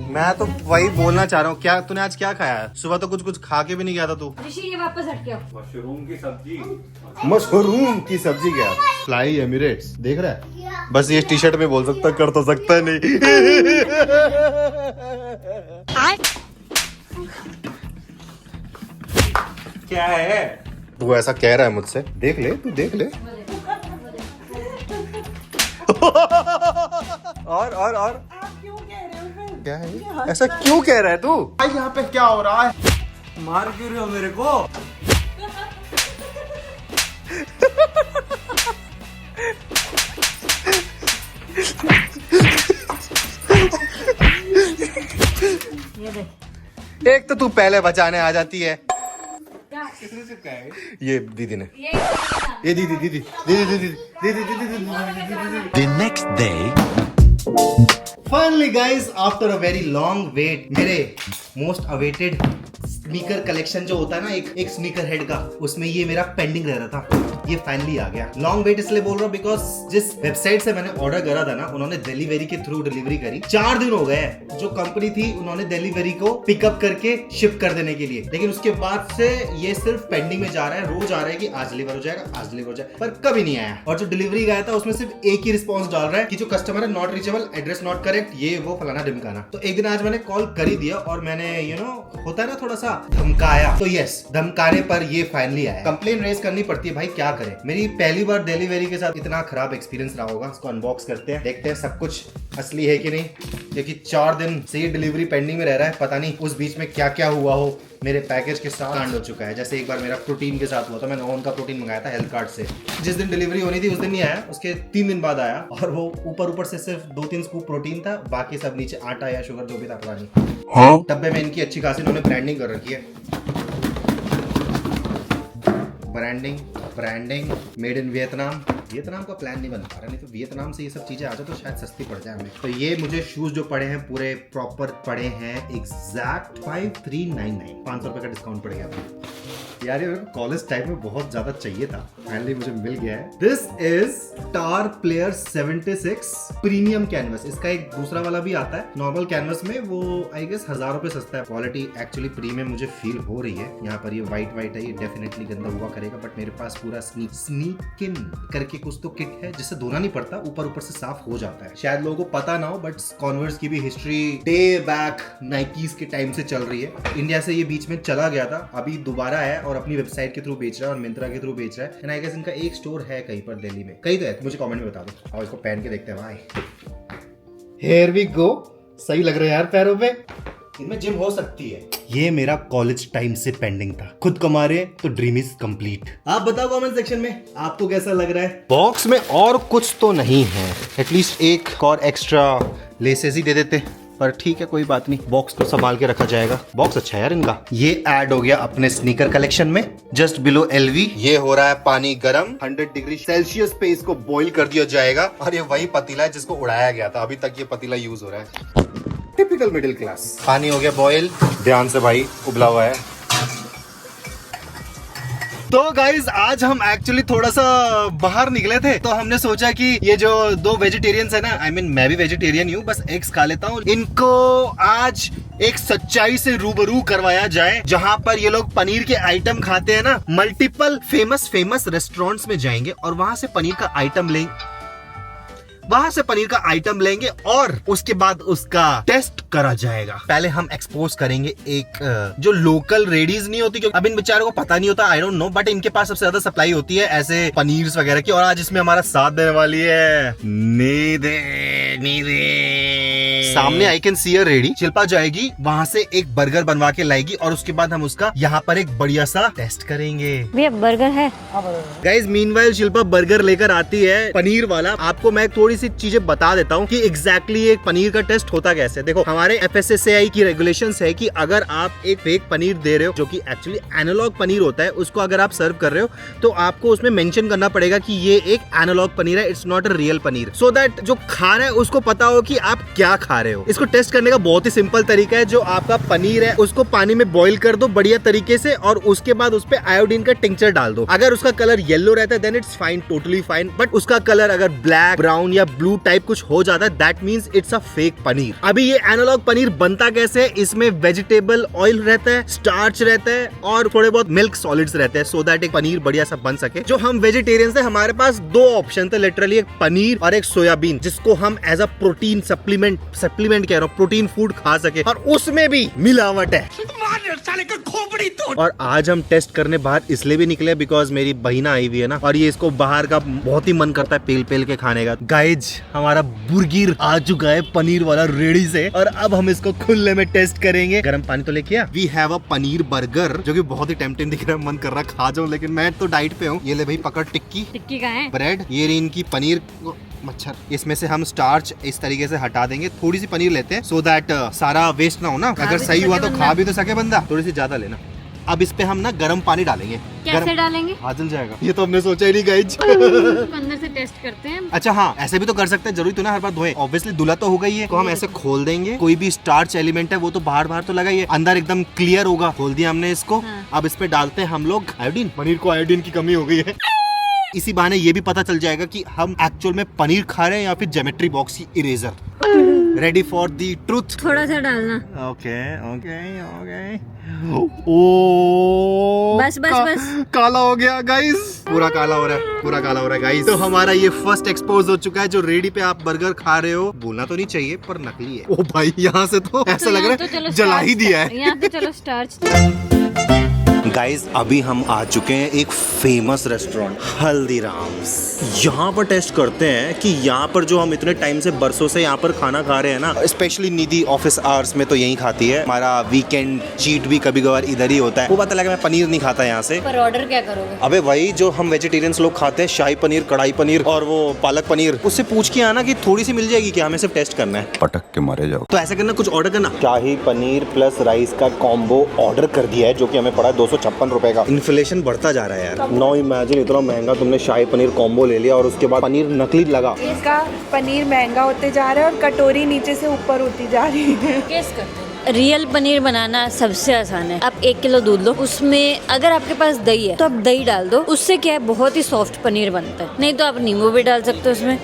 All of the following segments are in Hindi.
मैं तो वही बोलना चाह रहा हूँ। क्या तूने आज क्या खाया है? सुबह तो कुछ खा के भी नहीं गया था तू। ऋषि ये वापस हट गया। मशरूम की सब्जी क्या? फ्लाई एमिरेट्स देख रहा है? बस ये टी शर्ट में बोल सकता, कर तो सकता नहीं। क्या है? तू ऐसा कह रहा है मुझसे? देख ले, तू देख ले। और आप क्यों कह रहे हो फिर? क्या है? ऐसा क्यों कह रहा है तू? भाई यहाँ पे क्या हो रहा है? मार क्यों रहे हो मेरे को? ये देख। एक तो तू पहले बचाने आ जाती है। क्या? किसने चिपकाया है? ये दीदी ने। ये ये दीदी। The next day. Finally guys, after a very long wait, मेरे most awaited स्नीकर कलेक्शन जो होता है ना, एक स्नीकर हेड का, उसमें ये मेरा पेंडिंग रह रहा था, ये फाइनली आ गया। लॉन्ग वेट इसलिए बोल रहा हूँ बिकॉज जिस वेबसाइट से मैंने ऑर्डर करा था ना, उन्होंने डिलीवरी के थ्रू डिलीवरी करी। 4 दिन हो गए जो कंपनी थी, उन्होंने डिलीवरी को पिकअप करके शिप कर देने के लिए, लेकिन उसके बाद से ये सिर्फ पेंडिंग में जा रहा है। रोज आ रहा है कि आज डिलीवर हो जाएगा, आज डिलीवर हो जाएगा, पर कभी नहीं आया। और जो डिलीवरी गया था उसमें सिर्फ एक ही रिस्पॉन्स डाल रहा है कि जो कस्टमर है not reachable, address not correct, ये वो फलाना ढिमकाना। तो एक दिन आज मैंने कॉल कर ही दिया और मैंने होता है ना थोड़ा सा धमकाया, तो यस, धमकाने पर ये फाइनली आया। कंप्लेन रेज करनी पड़ती है भाई, क्या करें। मेरी पहली बार डिलीवरी के साथ इतना खराब एक्सपीरियंस रहा होगा। इसको अनबॉक्स करते हैं, देखते हैं सब कुछ असली है कि नहीं, क्योंकि 4 दिन से ये डिलीवरी पेंडिंग में रह रहा है। पता नहीं उस बीच में क्या क्या हुआ हो। मेरे पैकेज के साथ कांड हो चुका है। जैसे एक बार मेरा प्रोटीन के साथ हुआ था, मैंने ओन का प्रोटीन मंगाया था हेल्थ कार्ड से। जिस दिन डिलीवरी होनी थी उस दिन नहीं आया, उसके 3 दिन बाद आया, और वो ऊपर से सिर्फ 2-3 स्कूप प्रोटीन था, बाकी सब नीचे आटा या शुगर जो भी था पता नहीं। डब्बे में इनकी अच्छी खासी इन्होंने ब्रांडिंग कर रखी है। ब्रांडिंग मेड इन वियतनाम का प्लान नहीं बन पा रहा, नहीं तो वियतनाम से ये सब चीजें आ जाए तो शायद सस्ती पड़ जाए हमें। तो ये मुझे शूज जो पड़े हैं पूरे प्रॉपर पड़े हैं एग्जैक्ट 5399, 500 रुपए का डिस्काउंट पड़ गया यार। ये कॉलेज टाइम में बहुत ज्यादा चाहिए था, फाइनली मुझे मिल गया है। This is star player 76 premium canvas. इसका एक दूसरा वाला भी आता है नॉर्मल कैनवस में, वो आई गेस 1000 रुपए सस्ता है। क्वालिटी एक्चुअली प्रीमियम मुझे फील हो रही है। यहाँ पर ये व्हाइट है, ये डेफिनेटली गंदा हुआ करेगा, बट मेरे पास पूरा स्नीकिन करके कुछ तो किट है जिससे धोना नहीं पड़ता, ऊपर से साफ हो जाता है। शायद लोगों को पता ना हो, बट कॉन्वर्स की भी हिस्ट्री डे बैक नाइकीज के टाइम से चल रही है। इंडिया से ये बीच में चला गया था, अभी दोबारा है और अपनी वेबसाइट के थ्रू बेच रहा है और मिंत्रा के थ्रू बेच रहा है। एंड आई गेस इनका एक स्टोर है कहीं पर दिल्ली में, कहीं तो है, मुझे कमेंट में बता दो। और इसको पहन के देखते हैं भाई। Here we go. सही लग रहा है यार पैरों पे, इनमें जिम हो सकती है। ये मेरा कॉलेज टाइम से पेंडिंग था, खुद कमा रहे तो ड्रीम इज कंप्लीट। आप बताओ कमेंट सेक्शन में आपको कैसा लग रहा है। बॉक्स में और कुछ तो नहीं है, एटलीस्ट एक और एक्स्ट्रा लेसेस ही दे देते, पर ठीक है कोई बात नहीं, बॉक्स तो संभाल के रखा जाएगा। बॉक्स अच्छा है यार इनका। ये ऐड हो गया अपने स्नीकर कलेक्शन में, जस्ट बिलो LV। ये हो रहा है पानी गरम, 100 डिग्री सेल्सियस पे इसको बॉईल कर दिया जाएगा। और ये वही पतीला है जिसको उड़ाया गया था, अभी तक ये पतीला यूज हो रहा है। Typical middle class. पानी हो गया बॉईल, ध्यान से भाई, उबला हुआ है। तो गाइज आज हम एक्चुअली थोड़ा सा बाहर निकले थे, तो हमने सोचा कि ये जो 2 वेजिटेरियंस है ना, आई मीन मैं भी वेजिटेरियन ही हूँ, बस एग्स खा लेता हूँ, इनको आज एक सच्चाई से रूबरू करवाया जाए। जहाँ पर ये लोग पनीर के आइटम खाते हैं ना, मल्टीपल फेमस रेस्टोरेंट्स में जाएंगे और वहां से पनीर का आइटम लेंगे और उसके बाद उसका टेस्ट करा जाएगा। पहले हम एक्सपोज करेंगे एक जो लोकल रेडीज नहीं होती, क्योंकि अब इन बेचारों को पता नहीं होता, आई डोंट नो, बट इनके पास सबसे ज्यादा सप्लाई होती है ऐसे पनीर वगैरह की। और आज इसमें हमारा साथ देने वाली है नीदे। सामने I can see a ready. Shilpa जाएगी वहां से एक बर्गर बनवा के लाएगी और उसके बाद हम उसका यहाँ पर एक बढ़िया सा टेस्ट करेंगे। भैया बर्गर है। गाइज मीनवाइल शिल्पा बर्गर लेकर आती है पनीर वाला। आपको मैं थोड़ी सी चीजें बता देता हूँ कि एग्जैक्टली एक पनीर का टेस्ट होता कैसे। देखो हमारे FSSAI की रेगुलेशंस है कि अगर आप एक फेक पनीर दे रहे हो, जो कि एक्चुअली एनालॉग पनीर होता है, उसको अगर आप सर्व कर रहे हो तो आपको उसमें मेंशन करना पड़ेगा कि ये एक एनालॉग पनीर है, it's not a real paneer, so that जो खा रहा है उसको पता हो कि आप क्या खा खा रहे हो। इसको टेस्ट करने का बहुत ही सिंपल तरीका है, जो आपका पनीर है उसको पानी में बॉईल कर दो बढ़िया तरीके से, और उसके बाद उस पे आयोडीन का टिंचर डाल दो। अगर उसका कलर येलो रहता है then it's fine, totally fine, but उसका कलर अगर ब्लैक, ब्राउन या ब्लू टाइप कुछ हो जाता है that means it's a fake paneer. अभी ये एनालॉग पनीर बनता कैसे है? इसमें वेजिटेबल ऑयल रहता है, स्टार्च रहता है और थोड़े बहुत मिल्क सॉलिड्स रहते हैं, सो दैट एक पनीर बढ़िया सा बन सके। जो हम वेजिटेरियंस है हमारे पास दो ऑप्शन थे लिटरली, एक पनीर और एक सोयाबीन, जिसको हम एज अ प्रोटीन सप्लीमेंट कह रहा हूँ, प्रोटीन फूड खा सके, और उसमें भी मिलावट है। और आज हम टेस्ट करने बाहर इसलिए भी निकले बिकॉज मेरी बहिना आई हुई है ना, और ये इसको बाहर का बहुत ही मन करता है पेल पेल के खाने का। गाइज हमारा बुर्गिर आ चुका है पनीर वाला रेडी से, और अब हम इसको खुले में टेस्ट करेंगे। गर्म पानी तो लेके आ। We have a paneer burger जो कि बहुत ही टेम्पटिंग दिख रहा है, मन कर रहा खा जाऊं, लेकिन मैं तो डाइट पे हूँ। ये ले भाई पकड़ टिक्की कहाँ है? ब्रेड, ये रही इनकी पनीर मच्छर। इसमें से हम स्टार्च इस तरीके से हटा देंगे, थोड़ी सी पनीर लेते हैं सो दैट सारा वेस्ट ना हो ना, अगर सही हुआ तो खा भी तो सके बंदा, थोड़ी सी ज्यादा लेना। अब इस पे हम ना गर्म पानी डालेंगे। कैसे डालेंगे? हाथ जल जाएगा, ये तो हमने सोचा ही नहीं गाइज। अंदर से टेस्ट करते हैं। अच्छा हाँ, ऐसे भी तो कर सकते हैं, जरूरी तो ना हर बार धोए। ऑब्वियसली धुला तो हो गई है, तो हम ऐसे खोल देंगे, कोई भी स्टार्च एलिमेंट है वो तो बाहर तो लगा ही है, अंदर एकदम क्लियर होगा। खोल दिया हमने इसको। हाँ। अब इस पे डालते हैं हम लोग आयोडीन। पनीर को आयोडीन की कमी हो गई है। इसी बहाने ये भी पता चल जाएगा कि हम एक्चुअल में पनीर खा रहे हैं या फिर ज्योमेट्री बॉक्स की eraser. Ready for the truth. थोड़ा सा डालना। Okay okay okay. ओ बस काला हो गया गाइस, पूरा काला हो रहा है, पूरा काला हो रहा है गाइस। तो हमारा ये फर्स्ट एक्सपोज हो चुका है। जो रेडी पे आप बर्गर खा रहे हो, बोलना तो नहीं चाहिए पर नकली है। ओ भाई यहाँ से तो ऐसा लग रहा है जला ही दिया है। यहाँ तो चलो स्टार्च। गाइज अभी हम आ चुके हैं एक फेमस रेस्टोरेंट हल्दीराम्स। यहाँ पर टेस्ट करते हैं कि यहाँ पर जो हम इतने टाइम से बरसों से यहाँ पर खाना खा रहे हैं ना, स्पेशली निधि ऑफिस आवर्स में तो यही खाती है। हमारा वीकेंड चीट भी कभी कभार इधर ही होता है। वो पता लगा मैं पनीर नहीं खाता यहाँ से। पर ऑर्डर क्या करोगे? अबे वही जो हम वेजिटेरियंस लोग खाते हैं, शाही पनीर, कढ़ाई पनीर और वो पालक पनीर। उससे पूछ के आना कि थोड़ी सी मिल जाएगी क्या, हमें सिर्फ टेस्ट करना है। पटक के मारे जाओ। तो ऐसा करना, कुछ ऑर्डर करना। शाही पनीर प्लस राइस का कॉम्बो ऑर्डर कर दिया है, जो कि हमें पड़ा 256 रुपए का। इन्फ्लेशन बढ़ता जा रहा है यार। नो इमेजिन इतना महंगा तुमने शाही पनीर कॉम्बो ले लिया और उसके बाद पनीर नकली लगा। इसका पनीर महंगा होते जा रहा है और कटोरी नीचे से ऊपर होती जा रही है। केस करते हैं। रियल पनीर बनाना सबसे आसान है। आप 1 किलो दूध लो, उसमें अगर आपके पास दही है तो आप दही डाल दो। उससे क्या है, बहुत ही सॉफ्ट पनीर बनता है। नहीं तो आप नींबू भी डाल सकते हो उसमें,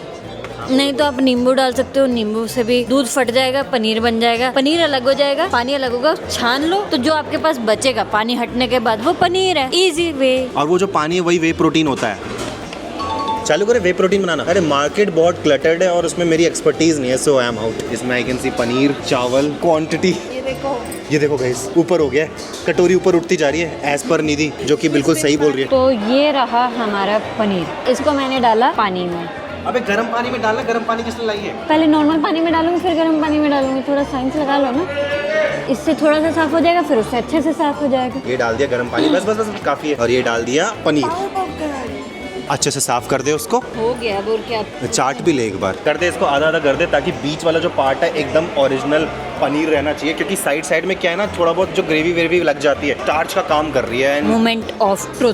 नहीं तो आप नींबू डाल सकते हो। नींबू से भी दूध फट जाएगा, पनीर बन जाएगा, पनीर अलग हो जाएगा, पानी अलग होगा। छान लो तो जो आपके पास बचेगा पानी हटने के बाद वो पनीर है। Easy way. और वो जो पानी है वही वे प्रोटीन होता है। चालू करे वे प्रोटीन बनाना। अरे मार्केट बहुत क्लटर्ड है और उसमें मेरी एक्सपर्टीज नहीं है, सो आई एम आउट। इसमें आई कैन सी पनीर, चावल, क्वांटिटी। ये देखो गाइस, ऊपर हो गया, कटोरी ऊपर उठती जा रही है एज पर निधि, जो कि बिल्कुल सही बोल रही है। तो ये रहा हमारा पनीर। इसको मैंने डाला पानी में। अबे गर्म पानी में डालना, गर्म पानी किसने लाई है? पहले नॉर्मल पानी में डालूंगी, फिर गर्म पानी में डालूंगी। थोड़ा साइंस लगा लो ना, इससे थोड़ा सा साफ हो जाएगा, फिर उससे अच्छे से साफ हो जाएगा। ये डाल दिया गर्म पानी, बस बस बस काफी है। और ये डाल दिया पनीर, अच्छे से साफ कर दे उसको। हो गया। अब और क्या? चाट भी ले एक बार, कर दे इसको आधा आधा कर दे, ताकि बीच वाला जो पार्ट है एकदम ओरिजिनल पनीर रहना चाहिए, क्योंकि साइड साइड में क्या है ना, थोड़ा बहुत जो ग्रेवी वेवी लग जाती है, स्टार्च का काम कर रही है। Moment of truth.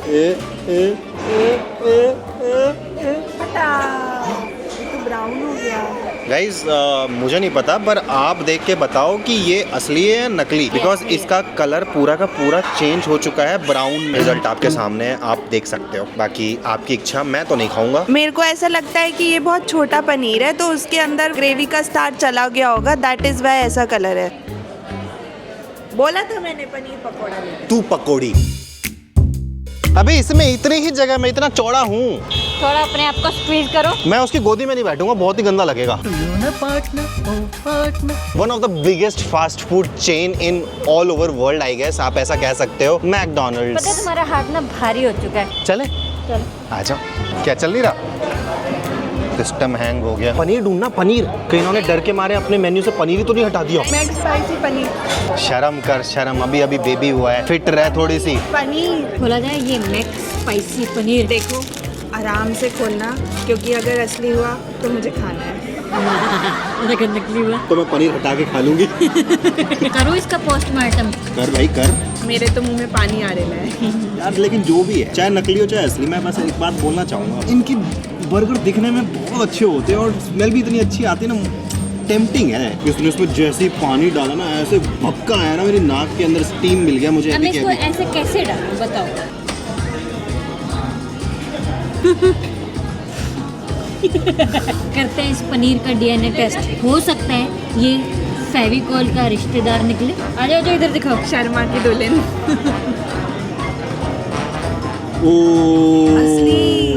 ब्राउन हो गया। गाइज मुझे नहीं पता, पर आप देख के बताओ कि ये असली है या नकली, बिकॉज इसका कलर पूरा का पूरा चेंज हो चुका है। ब्राउन रिजल्ट आपके सामने है, आप देख सकते हो। बाकी आपकी इच्छा, मैं तो नहीं खाऊंगा। मेरे को ऐसा लगता है कि ये बहुत छोटा पनीर है, तो उसके अंदर ग्रेवी का स्टार्च चला गया होगा, दैट इज वाई ऐसा कलर है। बोला था मैंने पनीर पकौड़ा लेना। तू पकौड़ी। अबे इसमें इतनी ही जगह में इतना चौड़ा हूँ। थोड़ा अपने आप को स्क्वीज करो। मैं उसकी गोदी में नहीं बैठूंगा, बहुत ही गंदा लगेगा। One of the biggest fast food chain in all over world, I guess आप ऐसा कह सकते हो, मैकडॉनल्ड्स। पता है तुम्हारा हाथ ना भारी हो चुका है। चले चलो आ जाओ। क्या चल नहीं रहा? सिस्टम हैंग हो गया। पनीर ढूंढना, पनीर। कहीं इन्होंने डर के मारे अपने मेन्यू से पनीर ही तो नहीं हटा दिया। Max spicy paneer. शर्म कर शर्म, अभी अभी बेबी हुआ है, फिट रहे थोड़ी सी। पनीर बोला जाए ये मैक्स स्पाइसी पनीर। देखो आराम से खोलना, क्योंकि अगर असली हुआ तो मुझे खाना है। लेकिन नकली हुआ तो मैं पनीर हटा के खा लूंगी। करो इसका पोस्टमार्टम। कर भाई कर। मेरे तो मुंह में पानी आ रहा है यार लेकिन जो भी है, चाहे नकली हो चाहे असली, मैं बस एक बात बोलना चाहूँगा, इनकी बर्गर दिखने में बहुत अच्छे होते हैं और स्मेल भी इतनी अच्छी आती है ना, टेम्पटिंग है। इसने उसमें जैसे ही पानी डाला ना, ऐसे भपका आया ना, मेरी नाक के अंदर स्टीम मिल गया मुझे। अब अभी इसको ऐसे कैसे डालूं बताओ। करते हैं इस पनीर का डीएनए टेस्ट। हो सकता है ये फेविकॉल का रिश्तेदार निकले। आ जाओ जो इधर दिखाओ। शर्मा की दुल्हन। ओ असली।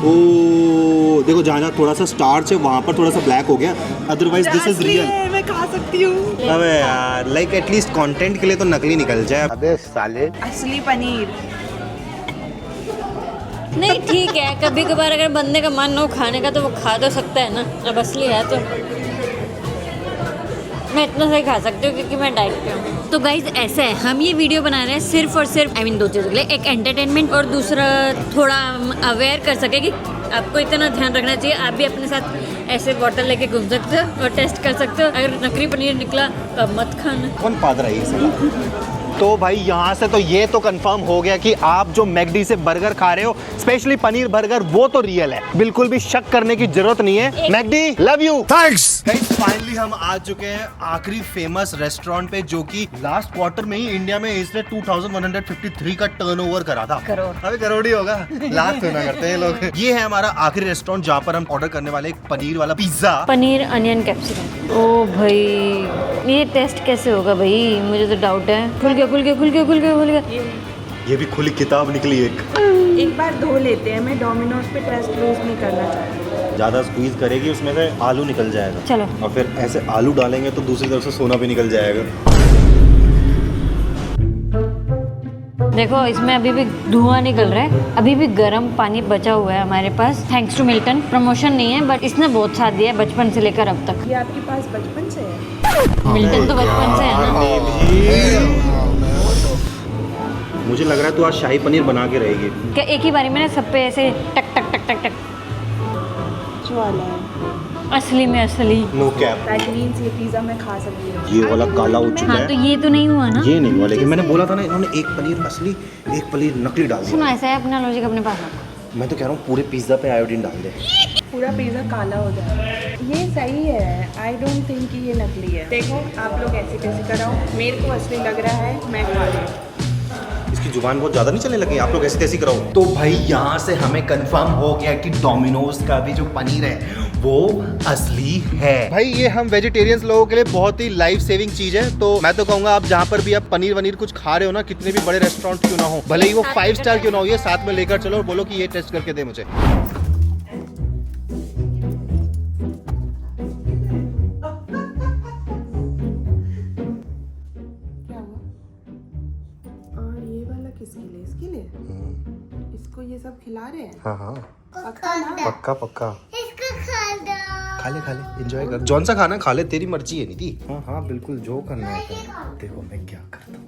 ओ देखो, जहाँ थोड़ा सा स्टार्च है वहाँ पर थोड़ा सा ब्लैक हो गया, अदरवाइज दिस इज रियल। मैं खा सकती हूँ। अबे यार, लाइक एटलीस्ट कंटेंट के लिए तो नकली निकल जाए। अबे साले। असली पनीर। नहीं ठीक है, कभी कभार अगर बंदे का मन हो खाने का तो वो खा तो सकता है ना। अब असली है तो मैं इतना सही खा सकती हूँ क्योंकि मैं डाइट पे हूँ। तो गाइज ऐसा है, हम ये वीडियो बना रहे हैं सिर्फ और सिर्फ दो चीज़ों के लिए। एक एंटरटेनमेंट और दूसरा थोड़ा अवेयर कर सके कि आपको इतना ध्यान रखना चाहिए। आप भी अपने साथ ऐसे बॉटल लेके घूम सकते हो और टेस्ट कर सकते हो। अगर नकली पनीर निकला तो अब मत खाना। कौन पाद रही है? तो भाई यहाँ से तो ये तो कंफर्म हो गया कि आप जो मैकडी से बर्गर खा रहे हो, स्पेशली पनीर बर्गर, वो तो रियल है। बिल्कुल भी शक करने की जरूरत नहीं है। McD love you, thanks. Finally हम आ चुके हैं आखिरी फेमस रेस्टोरेंट पे, जो कि लास्ट क्वार्टर में ही इंडिया में इसने 2153 का टर्नओवर करा था। करोड़। अभी करोड़ ही होगा, लाख तो ना करते हैं लोग। ये है हमारा आखिरी रेस्टोरेंट जहाँ पर हम ऑर्डर करने वाले एक पनीर वाला पिज्जा। Paneer onion capsicum. ओ भाई, ये टेस्ट कैसे होगा भाई, मुझे तो डाउट है। खुल गया। ये भी खुली किताब निकली एक बार धो लेते हैं। मैं डोमिनोज पे टेस्ट लूज नहीं करना चाहती। ज्यादा स्क्वीज करेगी उसमें से आलू निकल जाएगा। चलो। और फिर ऐसे आलू डालेंगे तो दूसरी तरफ से सोना भी निकल जाएगा। देखो इसमें अभी भी धुआं निकल रहा है, अभी भी गर्म पानी बचा हुआ है हमारे पास। Thanks to Milton. प्रमोशन नहीं है बट इसने बहुत साथ दिया है बचपन से लेकर अब तक। ये आपके पास बचपन से है? मिल्टन तो बचपन से है ना। मुझे लग रहा है तू आज शाही पनीर बना के रहेगी। क्या एक ही बारी में ना सब पे ऐसे टक टक टक टक टक? वाला है। असली में असली। No cap. दैट मींस ये पिज्जा मैं खा सकती हूँ। ये वाला काला हो चुका हाँ तो है। ये तो नहीं हुआ ना। ये नहीं हुआ, लेकिन मैंने बोला था ना, इन्होंने एक पनीर असली एक पनीर नकली डाल सुनो दिया। ऐसा है, अपना लॉजिक अपने पास रखो। मैं तो कह रहा हूँ पूरे पिज्जा पे आयोडीन डाल दे। पूरा पिज्जा काला हो जाए। ये सही है। आई डोंट थिंक कि ये नकली है। देखो आप लोग ऐसे कैसे कराओ, मेरे को असली लग रहा है, मैं खा रही हूँ। इसकी जुबान बहुत ज्यादा नहीं चलने लगी, आप लोग ऐसी तैसी कराओ। तो भाई यहाँ से हमें कंफर्म हो गया कि डोमिनोज का भी जो पनीर है वो असली है। भाई ये हम वेजिटेरियंस लोगों के लिए बहुत ही लाइफ सेविंग चीज है। तो मैं तो कहूंगा आप जहाँ पर भी आप पनीर वनीर कुछ खा रहे हो ना, कितने भी बड़े रेस्टोरेंट क्यों ना हो, भले ही वो 5 स्टार क्यों ना हो, ये साथ में लेकर चलो और बोलो कि ये टेस्ट करके दे मुझे। और ये वाला किसके लिए? इसके लिए? इसको ये सब खिला रहे हैं? हाँ हाँ, पक्का ना? पक्का पक्का। खा ले एंजॉय कर। जौन सा खाना खा ले, तेरी मर्जी है नीति। हाँ हाँ बिल्कुल, जो करना है कर। देखो मैं क्या करता हूँ।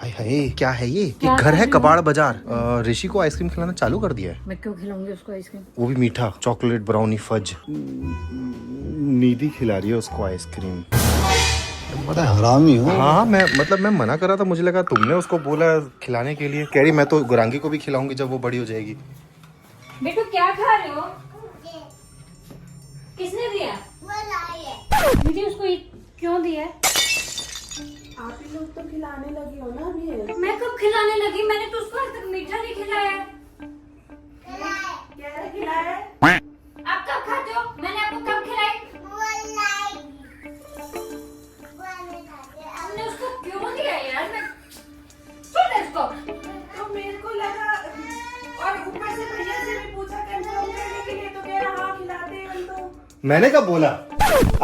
हाय हाय, क्या है ये घर है कबाड़ बाजार। ऋषि को आइसक्रीम खिलाना चालू कर दिया है। मैं क्यों खिलाऊंगी उसको आइसक्रीम? वो भी मीठा, चॉकलेट ब्राउनी फज। नीति खिला रही है उसको आइसक्रीम। बड़ा हरामी हो। हाँ मैं मना कर रहा था, मुझे लगा तुमने उसको बोला खिलाने के लिए। कह रही मैं तो गुरांगी को भी खिलाऊंगी जब वो बड़ी हो जाएगी। बेटू क्या खा रहे हो? किसने दिया? मुझे उसको क्यों दिया? आप ही लोग तो खिलाने लगी हो ना अभी। मैं कब खिलाने लगी? मैंने तो उसको आज तक मीठा नहीं खिलाया। क्या खिलाया? आप कब खाते हो? मैंने आपको कब खिलाई? हमने उसको क्यों दिया यार? मैं छोड़ इसको। तो मेरे को लगा, और ऊपर से भैया से भी पूछा कंफर्म करने के लिए, तो कह रहा हाँ खिलाते हैं हम तो। मैंने कब बोला?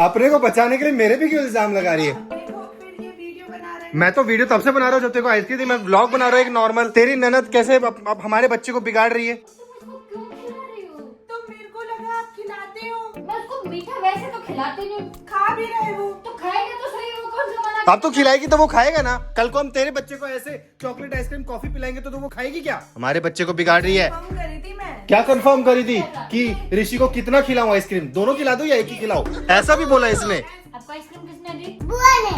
अपने को बचाने के लिए मेरे भी क्यों इल्जाम लगा रही है? देखो फिर ये वीडियो बना रहे हैं। मैं तो वीडियो तब से बना रहा हूँ जब तेरे को आइसक्रीम थी। मैं व्लॉग बना रहा हूँ एक नॉर्मल। तेरी ननद कैसे अब हमारे बच्चे को बिगाड़ रही है। क्यों खिला रही हो? तो मेरे को लगा आप खिलाते हो। मैं उसको मीठा वैसे तो खिलाती नहीं। खा भी रहे हो तो खाएगा तो सही, वो कौन सा मना? अब तो खिलाएगी तो वो खाएगा ना। कल को हम तेरे बच्चे को ऐसे चॉकलेट आइसक्रीम कॉफी पिलाएंगे तो वो खाएगी क्या? हमारे बच्चे को बिगाड़ रही है। कम करी थी मैं। क्या कंफर्म करी थी कि ऋषि को कितना खिलाऊं आइसक्रीम? दोनों खिला दो या एक ही खिलाओ? ऐसा भी बोला इसने। आपको आइसक्रीम किसने दी?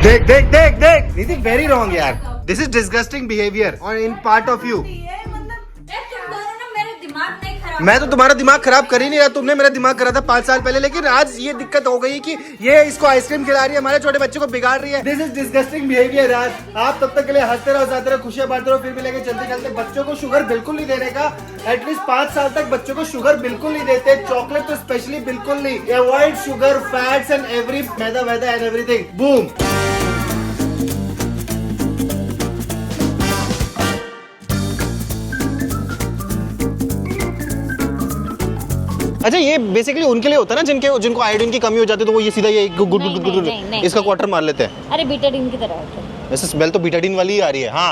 देख देख देख देख नीति, वेरी रॉन्ग यार। दिस इज डिस्गस्टिंग बिहेवियर और इन पार्ट ऑफ यू। ये मतलब तुम दोनों ना मेरे दिमाग नहीं खराब मैं तो तुम्हारा दिमाग खराब कर ही नहीं रहा, तुमने मेरा दिमाग करा था 5 साल पहले, लेकिन आज ये दिक्कत हो गई कि ये इसको आइसक्रीम खिला रही है, हमारे छोटे बच्चे को बिगाड़ रही है। दिस इज डिस्गस्टिंग बिहेवियर यार। आप तब तक के लिए हंसते रहो, जाते रहो, खुशियां बांटते रहो, फिर भी लेके चलते चलते बच्चों को शुगर बिल्कुल नहीं देने का। एटलीस्ट 5 साल तक बच्चों को शुगर बिल्कुल नहीं देते, चॉकलेट तो स्पेशली बिल्कुल नहीं। Avoid sugar, fats and every maida Waheeda and everything. Boom. अच्छा, ये बेसिकली उनके लिए होता है ना जिनको आयोडीन की कमी हो जाती है, तो वो ये सीधा ये गुड नहीं, नहीं, नहीं, इसका क्वार्टर मार लेते हैं। अरे बीटाडीन की तरह होता है। वैसे स्मेल तो बीटाडीन वाली ही आ रही है। हाँ